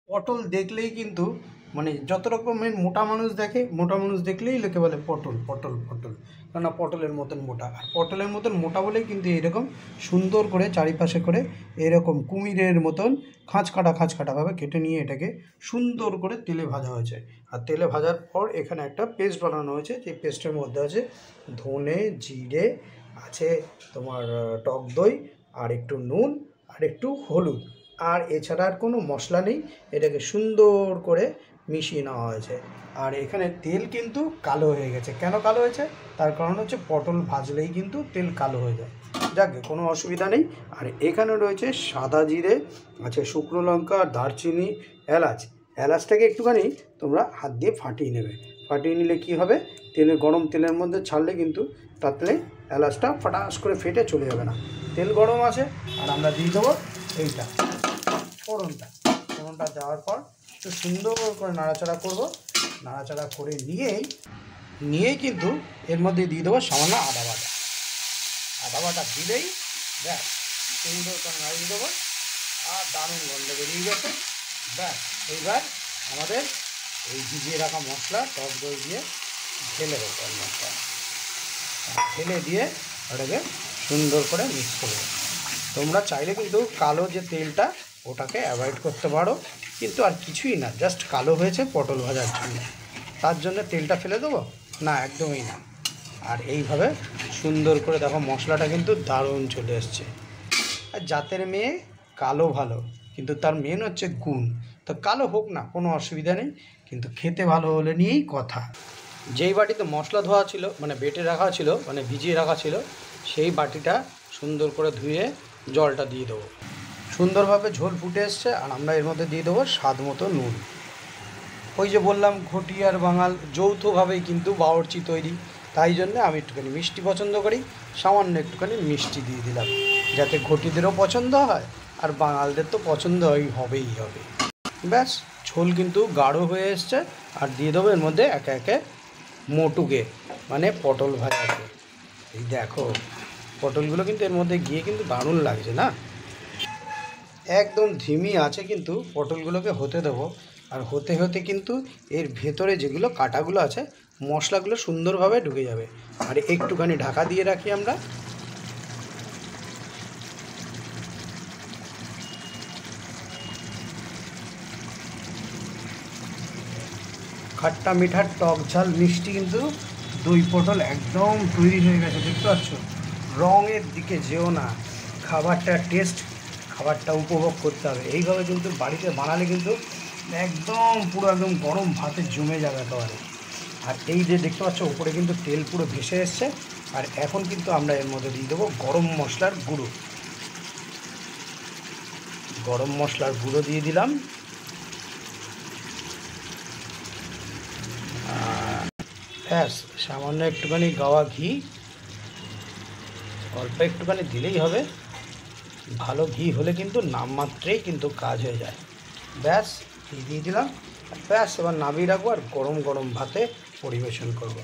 পটল দেখলেই কিন্তু মানে যত রকমের মোটা মানুষ দেখে, মোটা মানুষ দেখলেই লোকে বলে পটল পটল পটল, কেননা পটলের মতন মোটা। আর পটলের মতন মোটা বলেই কিন্তু এরকম সুন্দর করে চারিপাশে করে এরকম কুমিরের মতন খাঁচ কাটাভাবে কেটে নিয়ে এটাকে সুন্দর করে তেলে ভাজা হয়েছে। আর তেলে ভাজার পর এখানে একটা পেস্ট বানানো হয়েছে, যে পেস্টের মধ্যে আছে ধনে, জিরে, আছে তোমার টক দই, আর একটু নুন, আর একটু হলুদ, আর এছাড়া আর কোনো মশলা নেই। এটাকে সুন্দর করে মিশিয়ে নেওয়া হয়েছে। আর এখানে তেল কিন্তু কালো হয়ে গেছে। কেন কালো হয়েছে? তার কারণ হচ্ছে পটল ভাজলেই কিন্তু তেল কালো হয়ে যায়। যাকে কোনো অসুবিধা নেই। আর এখানে রয়েছে সাদা জিরে, আছে শুকনো লঙ্কা, দারচিনি, এলাচ। এলাচটাকে একটুখানি তোমরা হাত দিয়ে ফাটিয়ে নেবে। ফাটিয়ে নিলে কি হবে, তেলের গরম তেলের মধ্যে ছাড়লে কিন্তু তাতে এলাচটা ফটাস করে ফেটে চলে যাবে না। তেল গরম আছে, আর আমরা দিয়ে দেবো এইটা ফোড়নটা দেওয়ার পর একটু সুন্দর করে নাড়াচাড়া করব। নাড়াচাড়া করে নিয়েই কিন্তু এর মধ্যে দিয়ে দেবো সামান্য আদা বাটা দিলেই ব্যাস সুন্দর করে নাড়িয়ে দেবো। আর দারুণ গন্ধ বেরিয়ে গেছে। ব্যাস এইবার আমাদের এই ভিজিয়ে রাখা মশলা টক দই দিয়ে ঢেলে দেবো। মশলা ঢেলে দিয়ে ওটাকে সুন্দর করে মিক্স করবো। তোমরা চাইলে কিন্তু কালো যে তেলটা ওটাকে অ্যাভয়েড করতে পারো, কিন্তু আর কিছুই না, জাস্ট কালো হয়েছে পটল ভাজার জন্য, তার জন্য তেলটা ফেলে দেবো না, একদমই না। আর এইভাবে সুন্দর করে দেখো মশলাটা কিন্তু দারুণ চলে এসছে। আর জাতের মেয়ে কালো ভালো, কিন্তু তার মেন হচ্ছে গুণ। তো কালো হোক না, কোনো অসুবিধা নেই, কিন্তু খেতে ভালো হলে নিয়েই কথা। যেই বাটিতে মশলা ধোয়া ছিল, মানে বেটে রাখা ছিল, মানে ভিজিয়ে রাখা ছিল, সেই বাটিটা সুন্দর করে ধুয়ে জলটা দিয়ে দেবো। সুন্দরভাবে ঝোল ফুটে এসছে, আর আমরা এর মধ্যে দিয়ে দেবো স্বাদ মতো নুন। ওই যে বললাম ঘটি আর বাঙাল যৌথভাবেই কিন্তু বাবুর্চি তৈরি, তাই জন্য আমি একটুখানি মিষ্টি পছন্দ করি, সামান্য একটুখানি মিষ্টি দিয়ে দিলাম, যাতে ঘটিদেরও পছন্দ হয় আর বাঙালদের তো পছন্দ হবেই হবে। ব্যাস ঝোল কিন্তু গাঢ় হয়ে এসছে। আর দিয়ে দেবো এর মধ্যে একে একে মোটুকে, মানে পটল ভাজাকে। এই দেখো পটলগুলো কিন্তু এর মধ্যে গিয়ে কিন্তু দারুণ লাগছে না। একদম ধিমি আছে কিন্তু পটলগুলোকে হতে দেবো। আর হতে হতে কিন্তু এর ভেতরে যেগুলো কাটাগুলো আছে মশলাগুলো সুন্দরভাবে ঢুকে যাবে। আর একটুখানি ঢাকা দিয়ে রাখি আমরা। খাট্টা মিঠা টক ঝাল মিষ্টি কিন্তু দই পটল একদম তৈরি হয়ে গেছে, দেখতে পাচ্ছ। রঙের দিকে যেও না, খাবারটা উপভোগ করতে হবে। এইভাবে কিন্তু বাড়িতে বানালে কিন্তু পুরো একদম গরম ভাতে জমে যাবে একেবারে। আর এই যে দেখতে পাচ্ছ উপরে কিন্তু তেল পুরো ভেসে এসছে। আর এখন কিন্তু আমরা এর মধ্যে দিয়ে দেবো গরম মশলার গুঁড়ো দিয়ে দিলাম। ব্যাস সামান্য একটুখানি গাওয়া ঘি, অল্প একটুখানি দিলেই হবে। ভালো ঘি হলে কিন্তু নামমাত্রেই কিন্তু কাজ হয়ে যায়। ব্যাস ঘি দিয়ে দিলাম, ব্যাস এবার নামিয়ে রাখবো আর গরম গরম ভাতে পরিবেশন করব।